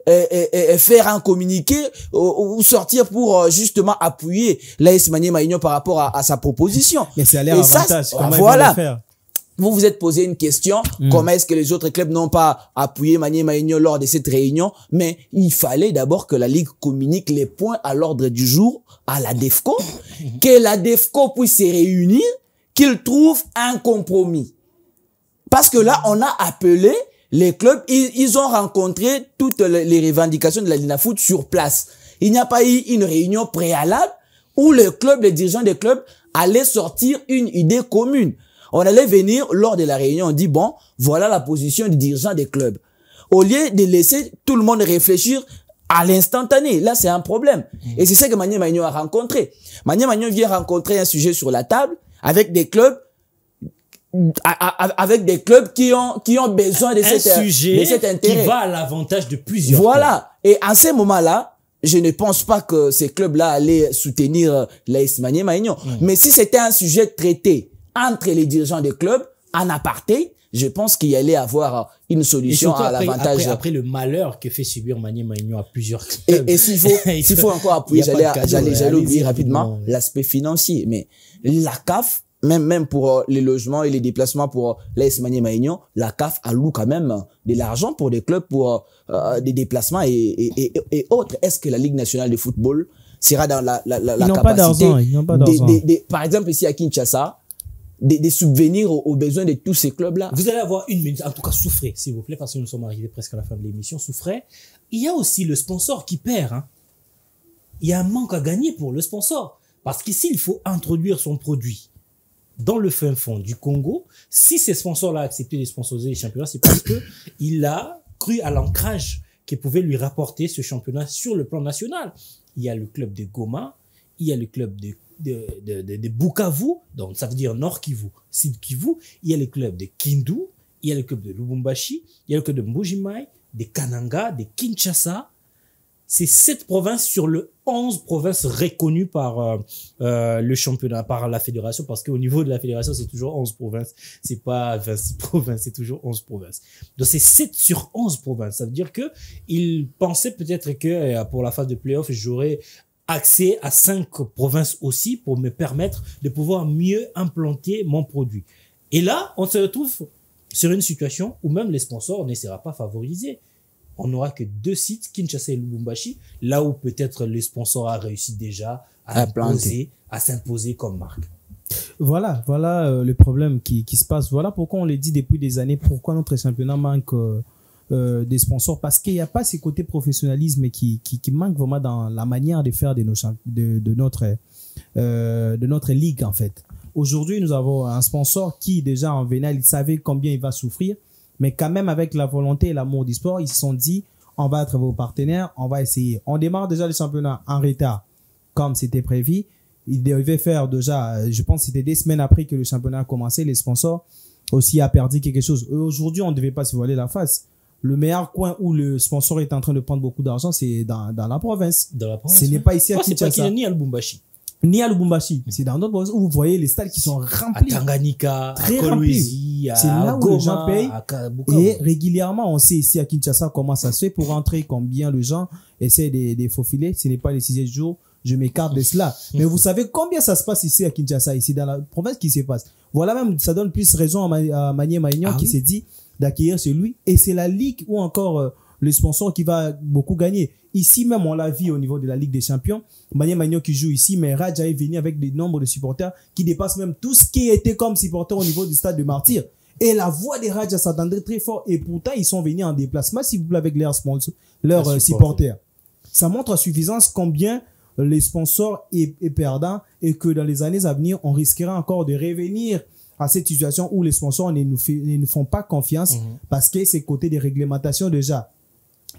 et faire un communiqué ou sortir pour justement appuyer l'AS Maniema Union par rapport à sa proposition. Mais c'est à l'air avantage. Voilà. Vous vous êtes posé une question, comment est-ce que les autres clubs n'ont pas appuyé Maniema Union lors de cette réunion? Mais il fallait d'abord que la Ligue communique les points à l'ordre du jour à la DEFCO, que la DEFCO puisse se réunir, qu'ils trouvent un compromis. Parce que là, on a appelé les clubs, ils ont rencontré toutes les revendications de la LINAFOOT sur place. Il n'y a pas eu une réunion préalable où les dirigeants des clubs allaient sortir une idée commune. On allait venir lors de la réunion, on dit bon, voilà la position du dirigeant des clubs. Au lieu de laisser tout le monde réfléchir à l'instantané, là c'est un problème. Et c'est ça que Magné Magno a rencontré. Magné Magno vient rencontrer un sujet sur la table avec des clubs qui ont besoin de cet intérêt. Qui va à l'avantage de plusieurs. Voilà. Et à ce moment-là, je ne pense pas que ces clubs-là allaient soutenir l'AS Magné Magno. Mais si c'était un sujet traité entre les dirigeants des clubs, en aparté, je pense qu'il y allait avoir une solution à l'avantage. Après le malheur que fait subir Magné Magno à plusieurs clubs. Et s'il faut encore appuyer, j'allais oublier rapidement l'aspect financier. Mais la CAF, même pour les logements et les déplacements pour l'AS Magné Magno, la CAF alloue quand même de l'argent pour des clubs, pour des déplacements et autres. Est-ce que la Ligue nationale de football sera dans la capacité ils n'ont pas d'argent. Par exemple, ici à Kinshasa, de subvenir aux besoins de tous ces clubs-là. Vous allez avoir une minute, en tout cas souffrez, s'il vous plaît, parce que nous sommes arrivés presque à la fin de l'émission, souffrez. Il y a aussi le sponsor qui perd. Hein. Il y a un manque à gagner pour le sponsor. Parce qu'ici, il faut introduire son produit dans le fin fond du Congo. Si ces sponsors-là accepté de sponsoriser les championnats, c'est parce que il a cru à l'ancrage qui pouvait lui rapporter ce championnat sur le plan national. Il y a le club de Goma, il y a le club de Bukavu, donc ça veut dire Nord Kivu, Sud Kivu, il y a le club de Kindu, il y a le club de Lubumbashi, il y a le club de Mbuji-Mayi, de Kananga, de Kinshasa. C'est 7 provinces sur le 11 provinces reconnues par le championnat, par la fédération, parce qu'au niveau de la fédération, c'est toujours 11 provinces, c'est pas 26 provinces, c'est toujours 11 provinces. Donc c'est 7 sur 11 provinces, ça veut dire que il pensait peut-être que pour la phase de play-off, j'aurais accès à 5 provinces aussi pour me permettre de pouvoir mieux implanter mon produit. Et là, on se retrouve sur une situation où même les sponsors ne seront pas favorisés. On n'aura que 2 sites, Kinshasa et Lubumbashi, là où peut-être les sponsors a réussi déjà à s'imposer comme marque. Voilà le problème qui se passe. Voilà pourquoi on le dit depuis des années, pourquoi notre championnat manque des sponsors, parce qu'il n'y a pas ces côtés professionnalisme qui manquent vraiment dans la manière de faire de notre ligue en fait. Aujourd'hui, nous avons un sponsor qui déjà en vénal, il savait combien il va souffrir, mais quand même avec la volonté et l'amour du sport, ils se sont dit on va être vos partenaires, on va essayer. On démarre déjà le championnat en retard comme c'était prévu. Il devait faire déjà, je pense que c'était des semaines après que le championnat a commencé, les sponsors aussi a perdu quelque chose. Aujourd'hui, on ne devait pas se voiler la face. Le meilleur coin où le sponsor est en train de prendre beaucoup d'argent, c'est dans la province. Dans la province. Ce n'est pas ici à Kinshasa. C'est pas ni à Lubumbashi. Ni à Lubumbashi. C'est dans d'autres provinces où vous voyez les stades qui sont remplis. À Tanganyika, très à Kolwezi, c'est là où Goma, les gens payent. Et régulièrement, on sait ici à Kinshasa comment ça se fait pour rentrer, combien les gens essaient de faufiler. Ce n'est pas les 6 jours. Je m'écarte de cela. Mais vous savez combien ça se passe ici à Kinshasa, ici dans la province qui se passe. Voilà même, ça donne plus raison à Magné Magno qui s'est dit d'accueillir chez lui. Et c'est la Ligue ou encore le sponsor qui va beaucoup gagner. Ici même, on l'a vu au niveau de la Ligue des Champions. Magné Magno qui joue ici, mais Raja est venu avec des nombres de supporters qui dépassent même tout ce qui était comme supporter au niveau du stade de Martyrs. Et la voix des Raja s'entendait très fort. Et pourtant, ils sont venus en déplacement, s'il vous plaît, avec leurs supporters. Ça montre à suffisance combien les sponsors est perdant et que dans les années à venir, on risquera encore de revenir à cette situation où les sponsors ne nous font pas confiance parce que c'est côté des réglementations déjà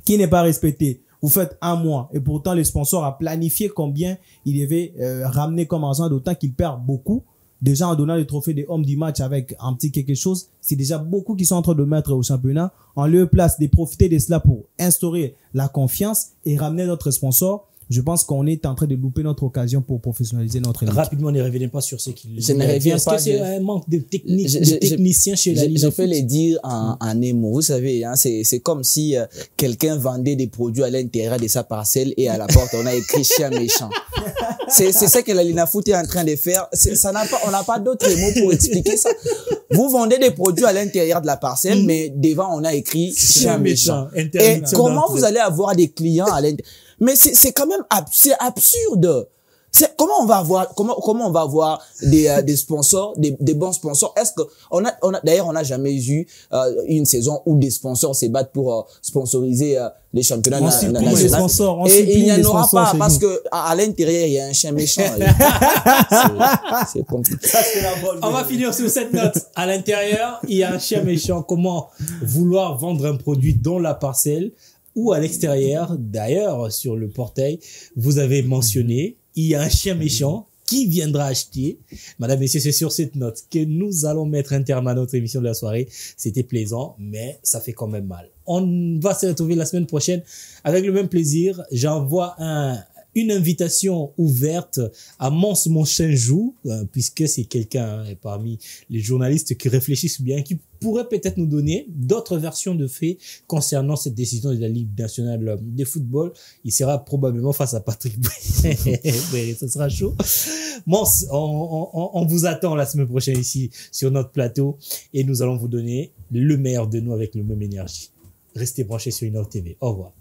qui n'est pas respecté. Vous faites 1 mois et pourtant le sponsor a planifié combien il devait ramener comme argent, d'autant qu'il perd beaucoup. Déjà en donnant le trophée des hommes du match avec un petit quelque chose, c'est déjà beaucoup qui sont en train de mettre au championnat. En lieu place de profiter de cela pour instaurer la confiance et ramener notre sponsor. Je pense qu'on est en train de louper notre occasion pour professionnaliser notre ligue. Rapidement, ne revenez pas sur ce qu'il Je ne reviens pas. Est-ce que c'est un manque de techniciens chez la Ligue? Je peux le dire en un mot. Vous savez, hein, c'est comme si quelqu'un vendait des produits à l'intérieur de sa parcelle et à la porte, on a écrit chien méchant. C'est ça que la LINAFOOT est en train de faire. On n'a pas d'autres mots pour expliquer ça. Vous vendez des produits à l'intérieur de la parcelle, mais devant, on a écrit chien méchant. Et comment vous allez avoir des clients à l'intérieur? Mais c'est quand même absurde. Comment on va avoir des sponsors, des bons sponsors? Est-ce que d'ailleurs, on n'a jamais eu une saison où des sponsors se battent pour sponsoriser les championnats nationaux. Et il n'y en aura pas parce que à l'intérieur, il y a un chien méchant. C'est compliqué. On va finir sur cette note. À l'intérieur, il y a un chien méchant. Comment vouloir vendre un produit dans la parcelle ou à l'extérieur? D'ailleurs, sur le portail, vous avez mentionné, il y a un chien méchant qui viendra acheter. Madame, messieurs, c'est sur cette note que nous allons mettre un terme à notre émission de la soirée. C'était plaisant, mais ça fait quand même mal. On va se retrouver la semaine prochaine avec le même plaisir. J'envoie une invitation ouverte à Mons Monchenjou, puisque c'est quelqu'un parmi les journalistes qui réfléchissent bien, qui pourrait peut-être nous donner d'autres versions de faits concernant cette décision de la Ligue nationale de football. Il sera probablement face à Patrick Boué. Ça sera chaud. Mons, on vous attend la semaine prochaine ici sur notre plateau et nous allons vous donner le meilleur de nous avec le même énergie. Restez branchés sur Innov TV. Au revoir.